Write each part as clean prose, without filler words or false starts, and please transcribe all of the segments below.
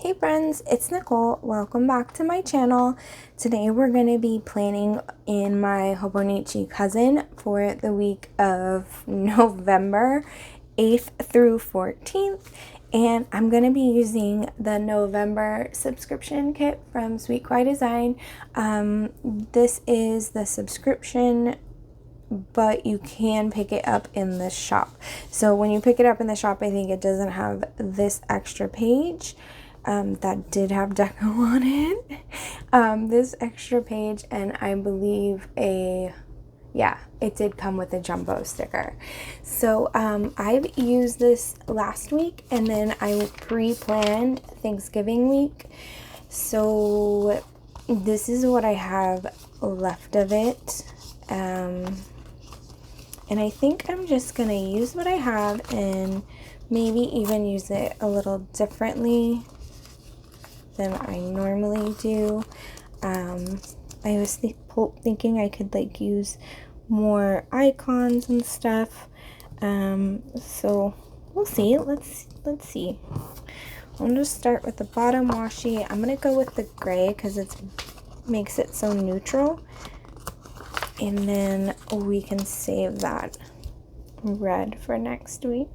Hey friends, it's Nicole. Welcome back to my channel. Today we're going to be planning in my Hobonichi Cousin for the week of November 8th through 14th. And I'm going to be using the November subscription kit from Sweet Kawaii Design. This is the subscription, but you can pick it up in the shop. So when you pick it up in the shop, I think it doesn't have this extra page. That did have deco on it. This extra page, and I believe it did come with a jumbo sticker. So I've used this last week, and then I pre-planned Thanksgiving week. So this is what I have left of it. And I think I'm just gonna use what I have and maybe even use it a little differently than I normally do. I was thinking I could like use more icons and stuff. So we'll see. Let's see. I'm gonna start with the bottom washi. I'm gonna go with the gray because it makes it so neutral, and then we can save that red for next week.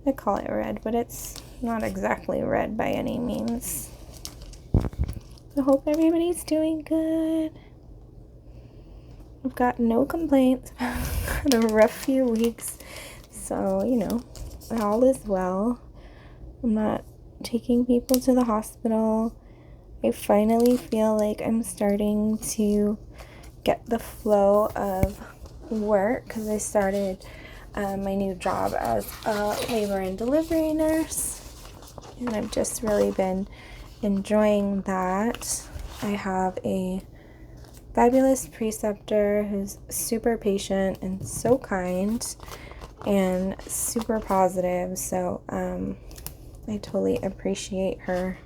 I call it red, but it's not exactly red by any means. I hope everybody's doing good. I've got no complaints. Had a rough few weeks, so you know, all is well. I'm not taking people to the hospital. I finally feel like I'm starting to get the flow of work because I started my new job as a labor and delivery nurse, and I've just really been enjoying that. I have a fabulous preceptor who's super patient and so kind and super positive, so I totally appreciate her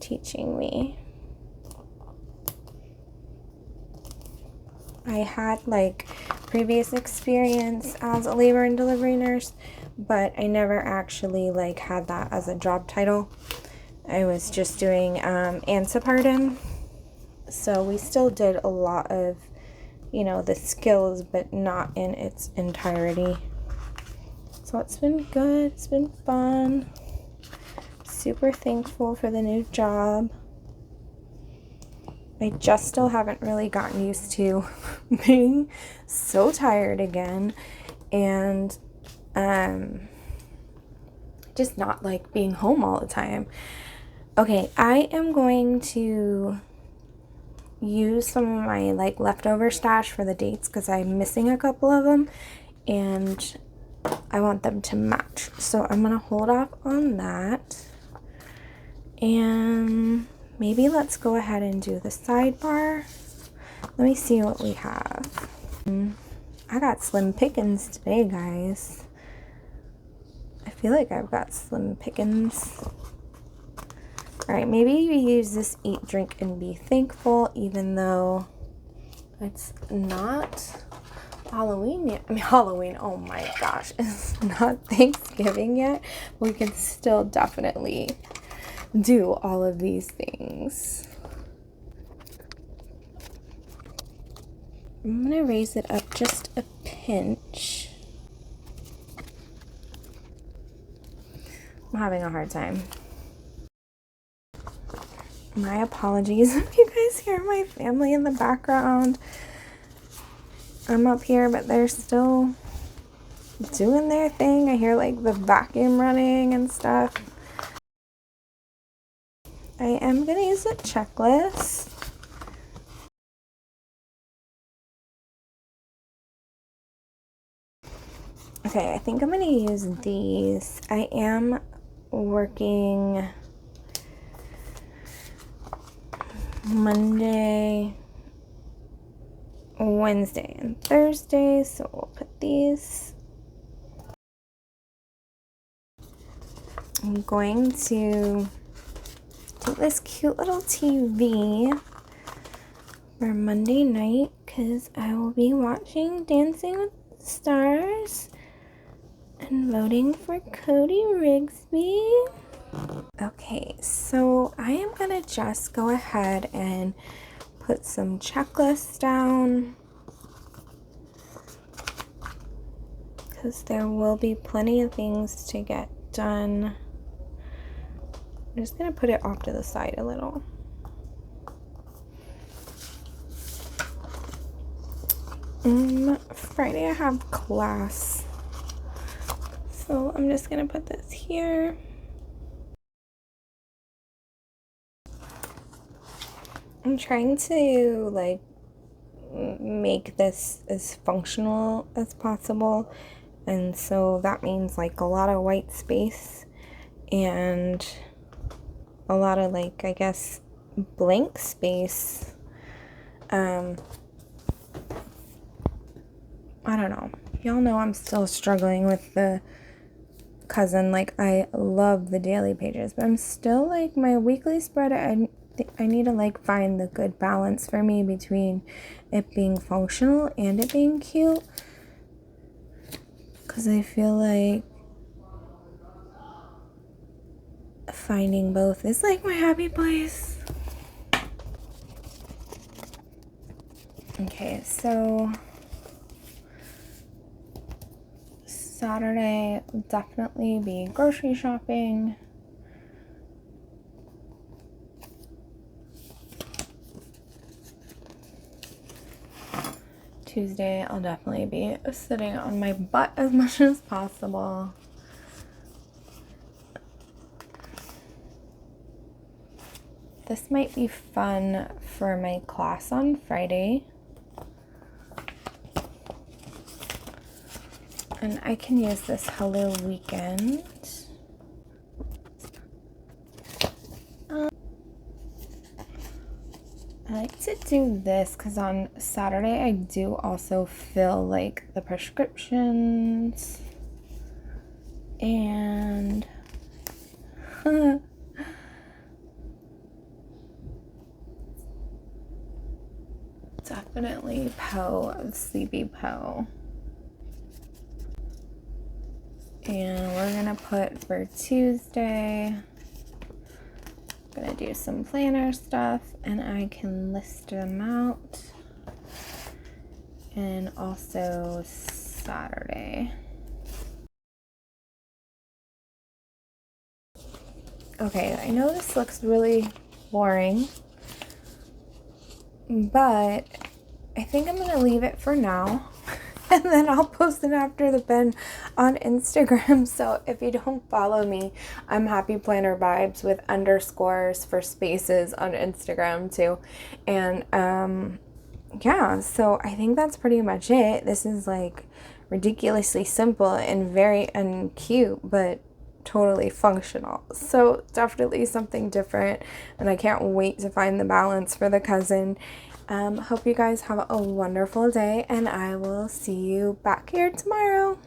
teaching me. I had like previous experience as a labor and delivery nurse, but I never actually like had that as a job title. I was just doing antepartum, so we still did a lot of, you know, the skills, but not in its entirety. So it's been good. It's been fun. Super thankful for the new job. I just still haven't really gotten used to being so tired again, and just not like being home all the time. Okay, I am going to use some of my like leftover stash for the dates because I'm missing a couple of them and I want them to match. So I'm gonna hold off on that, and maybe let's go ahead and do the sidebar. Let me see what we have. I got slim pickings today, guys. I feel like I've got slim pickings. Alright, maybe you use this eat, drink, and be thankful, even though it's not Halloween yet. I mean, Halloween, oh my gosh. It's not Thanksgiving yet. We can still definitely do all of these things. I'm gonna raise it up just a pinch. I'm having a hard time. My apologies if you guys hear my family in the background. I'm up here, but they're still doing their thing. I hear like the vacuum running and stuff. I am gonna use a checklist. Okay, I think I'm gonna use these. I am working Monday, Wednesday, and Thursday, so we'll put these. I'm going to take this cute little TV for Monday night because I will be watching Dancing with the Stars and voting for Cody Rigsby. Okay, so I am gonna just go ahead and put some checklists down because there will be plenty of things to get done. I'm just gonna put it off to the side a little. Friday I have class, so I'm just gonna put this here. I'm trying to like make this as functional as possible, and so that means like a lot of white space and a lot of like, I guess, blank space. I don't know. Y'all know I'm still struggling with the cousin. Like, I love the daily pages, but I'm still like, my weekly spread, I need to like find the good balance for me between it being functional and it being cute, because I feel like finding both is like my happy place. Okay, so Saturday will definitely be grocery shopping. Tuesday, I'll definitely be sitting on my butt as much as possible. This might be fun for my class on Friday. And I can use this Hello Weekend. I like to do this because on Saturday I do also fill like the prescriptions and definitely Poe, Sleepy Poe. And we're gonna put for Tuesday, I'm gonna do some planner stuff and I can list them out. And also Saturday. Okay, I know this looks really boring, but I think I'm gonna leave it for now. And then I'll post it after the pen on Instagram. So if you don't follow me, I'm Happy Planner Vibes with underscores for spaces on Instagram too. And yeah, so I think that's pretty much it. This is like ridiculously simple and very uncute, but totally functional. So definitely something different, and I can't wait to find the balance for the cousin. Hope you guys have a wonderful day, and I will see you back here tomorrow.